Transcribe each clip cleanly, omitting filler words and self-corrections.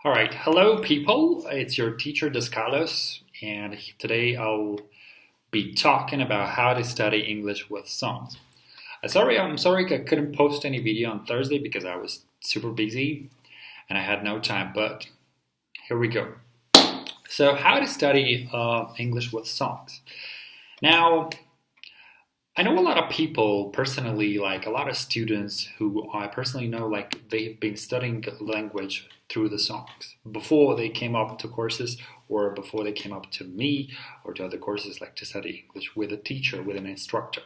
All right, hello people. It's your teacher Daskalos, and today I'll be talking about how to study English with songs. I'm sorry I couldn't post any video on Thursday because I was super busy and I had no time, but here we go. So, how to study English with songs. Now, I know a lot of people personally, like a lot of students who I personally know, like they've been studying language through the songs before they came up to courses or before they came up to me or to other courses, like to study English with a teacher, with an instructor.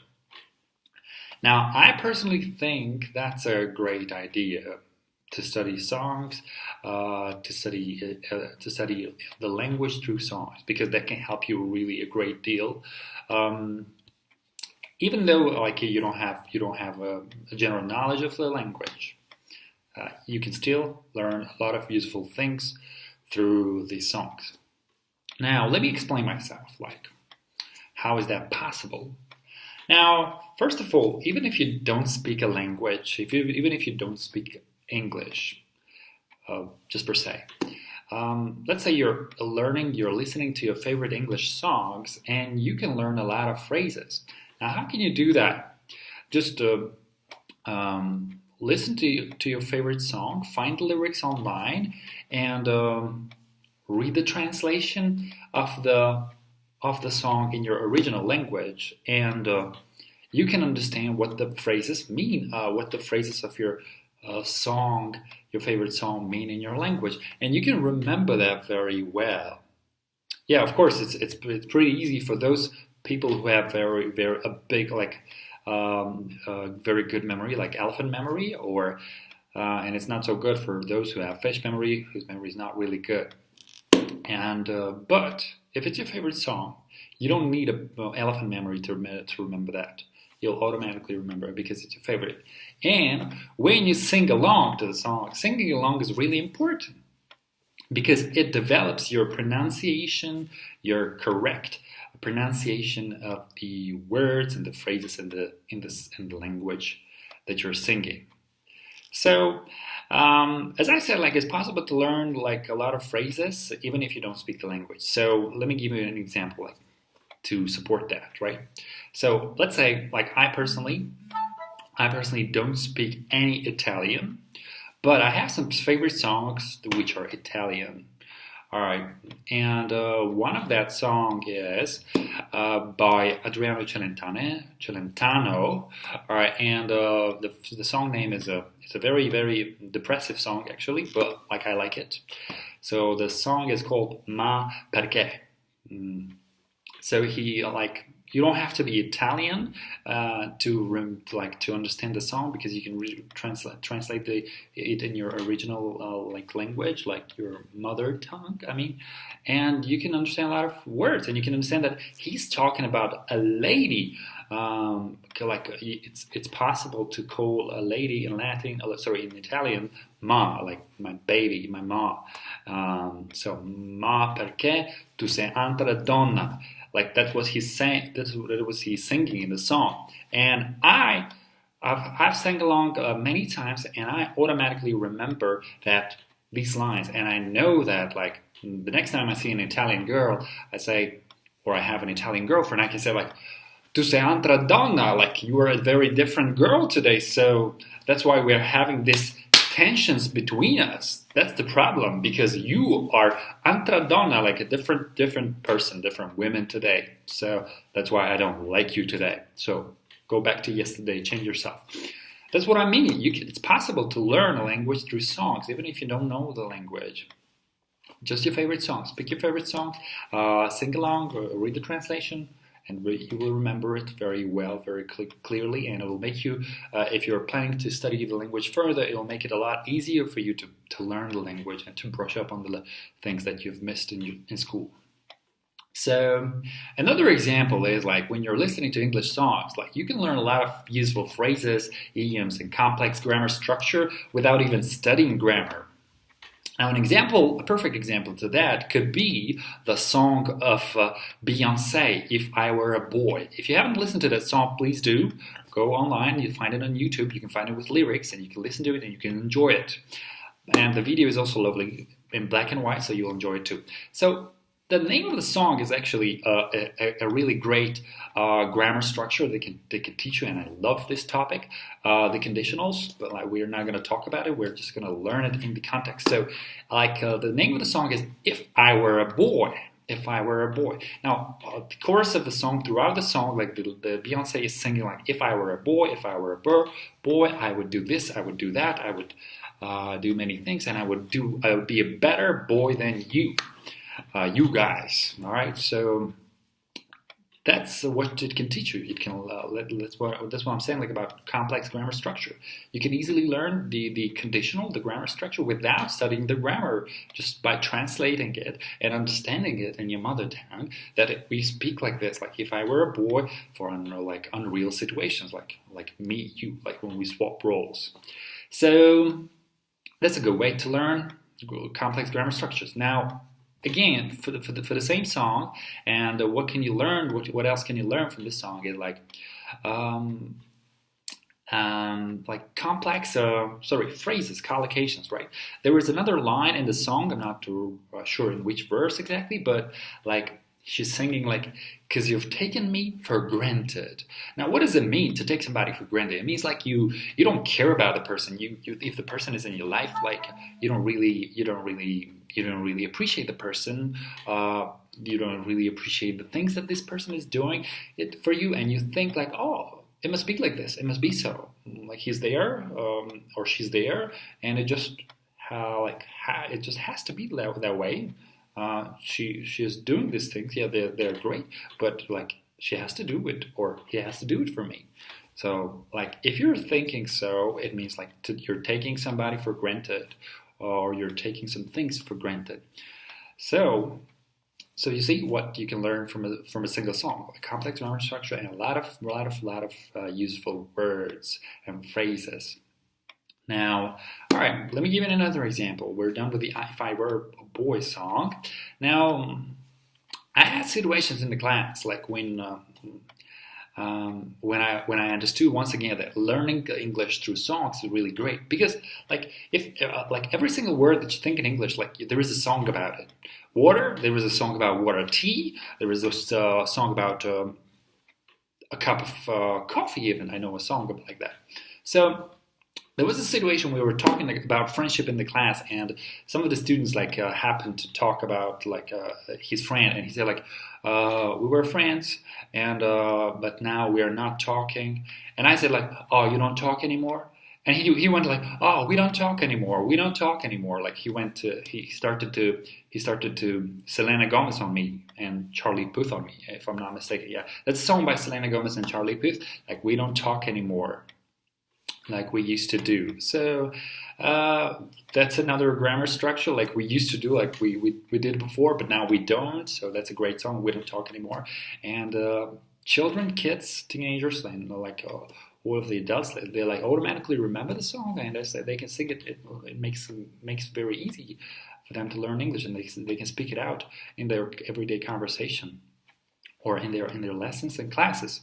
Now, I personally think that's a great idea to study songs, to study the language through songs, because that can help you really a great deal. Even though like you don't have a general knowledge of the language, you can still learn a lot of useful things through these songs. Now, let me explain myself. Like, how is that possible? Now, first of all, even if you don't speak a language, even if you don't speak English, just per se, let's say you're listening to your favorite English songs, and you can learn a lot of phrases. Now, how can you do that? Just listen to your favorite song, find the lyrics online, and read the translation of the song in your original language, and you can understand what the phrases mean, what the phrases of your your favorite song mean in your language, and you can remember that very well. Yeah, of course, it's pretty easy for those people who have very big very good memory, like elephant memory, or and it's not so good for those who have fish memory, whose memory is not really good. And but if it's your favorite song, you don't need an elephant memory to remember that. You'll automatically remember it because it's your favorite. And when you sing along to the song, singing along is really important because it develops your pronunciation, your correct pronunciation of the words and the phrases in the language that you're singing. So, as I said, like it's possible to learn like a lot of phrases even if you don't speak the language. So let me give you an example, like to support that, right? So let's say, like I personally don't speak any Italian, but I have some favorite songs which are Italian. All right, and one of that song is by Adriano Celentano. All right, and the song name is it's a very depressive song actually, but like I like it. So the song is called Ma Perché. So he you don't have to be Italian to understand the song because you can translate it in your original language, like your mother tongue. I mean, and you can understand a lot of words, and you can understand that he's talking about a lady. It's possible to call a lady in in Italian, ma, like my baby, my ma. So ma perché tu sei altra donna. Like that was he saying. That was he singing in the song, and I've sang along many times, and I automatically remember these lines, and I know that like the next time I see an Italian girl, I say, or I have an Italian girlfriend, I can say like, "Tu sei un'altra donna," like you are a very different girl today. So that's why we're having this tensions between us. That's the problem, because you are altra donna, like a different person, different women today. So that's why I don't like you today. So go back to yesterday, change yourself. That's what I mean. It's possible to learn a language through songs, even if you don't know the language. Just your favorite songs. Pick your favorite song, sing along, read the translation, and you will remember it very well, very clearly, and it will make you, if you're planning to study the language further, it will make it a lot easier for you to learn the language and to brush up on the things that you've missed in school. So another example is like when you're listening to English songs, like you can learn a lot of useful phrases, idioms, and complex grammar structure without even studying grammar. Now, a perfect example to that could be the song of Beyoncé, If I Were a Boy. If you haven't listened to that song, please do. Go online, you'll find it on YouTube, you can find it with lyrics, and you can listen to it and you can enjoy it. And the video is also lovely, in black and white, so you'll enjoy it too. So the name of the song is actually a really great grammar structure they can teach you, and I love this topic. The conditionals, but like we're not going to talk about it. We're just going to learn it in the context. So, like the name of the song is "If I Were a Boy." If I were a boy. Now, the chorus of the song, throughout the song, like the Beyonce is singing like, if I were a boy, if I were a boy, I would do this, I would do that, I would do many things, and I would be a better boy than you, you guys. All right, so that's what it can teach you. It can that's what I'm saying, like about complex grammar structure. You can easily learn the conditional, the grammar structure, without studying the grammar, just by translating it and understanding it in your mother tongue. That we speak like this, like if I were a boy, for like unreal situations, like me, you, like when we swap roles. So that's a good way to learn complex grammar structures. Now, again, for the same song, and what can you learn? What else can you learn from this song? Is like complex phrases, collocations, right? There is another line in the song. I'm not too sure in which verse exactly, but like she's singing like, "'Cause you've taken me for granted." Now, what does it mean to take somebody for granted? It means like you don't care about the person. You if the person is in your life, like you don't really appreciate the person. You don't really appreciate the things that this person is doing it for you, and you think like, oh, it must be like this. It must be so. Like he's there, or she's there, and it just it just has to be that way. She is doing these things. Yeah, they're great, but like she has to do it, or he has to do it for me. So like if you're thinking so, it means like you're taking somebody for granted, or you're taking some things for granted. So you see what you can learn from a single song: a complex grammar structure and a lot of useful words and phrases. Now, all right, let me give you another example. We're done with the "If I Were a Boy" song. Now, I had situations in the class like when I understood once again that learning English through songs is really great, because like if like every single word that you think in English, like there is a song about it. Water, there is a song about water. Tea, there is a song about a cup of coffee. Even I know a song like that. So there was a situation we were talking about friendship in the class, and some of the students like happened to talk about like his friend, and he said like we were friends, and but now we are not talking. And I said like, oh, you don't talk anymore? And he went like, oh, we don't talk anymore. We don't talk anymore. Like he started to Selena Gomez on me and Charlie Puth on me, if I'm not mistaken. Yeah, that's a song by Selena Gomez and Charlie Puth. Like we don't talk anymore, like we used to do. So that's another grammar structure, like we used to do, like we did before, but now we don't. So that's a great song. We don't talk anymore. And children, kids, teenagers, and like all of the adults, they like automatically remember the song, and they can sing it. It makes it very easy for them to learn English, and they can speak it out in their everyday conversation or in their lessons and classes.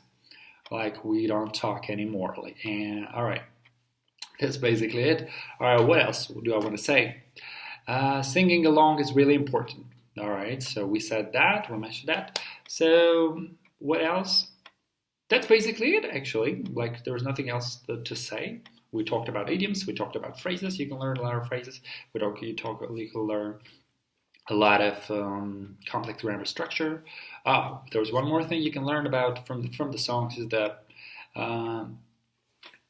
Like we don't talk anymore. And all right. That's basically it. All right, what else do I want to say? Singing along is really important. All right, so we said that, we mentioned that. So what else? That's basically it, actually. Like there's nothing else to say. We talked about idioms. We talked about phrases. You can learn a lot of phrases. You can learn a lot of complex grammar structure. There's one more thing you can learn about from the songs is that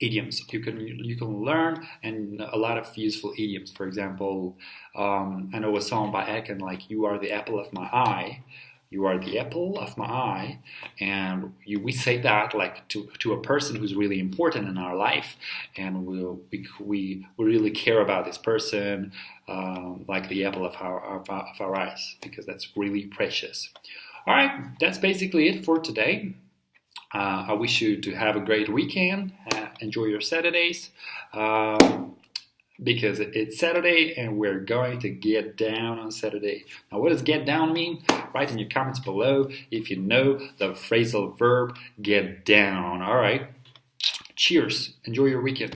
idioms. You can learn and a lot of useful idioms. For example, I know a song by Eken like "You are the apple of my eye." You are the apple of my eye, and we say that like to a person who's really important in our life, and we really care about this person, like the apple of our eyes, because that's really precious. All right, that's basically it for today. I wish you to have a great weekend. Enjoy your Saturdays, because it's Saturday and we're going to get down on Saturday. Now, what does get down mean? Write in your comments below if you know the phrasal verb get down. All right. Cheers. Enjoy your weekend.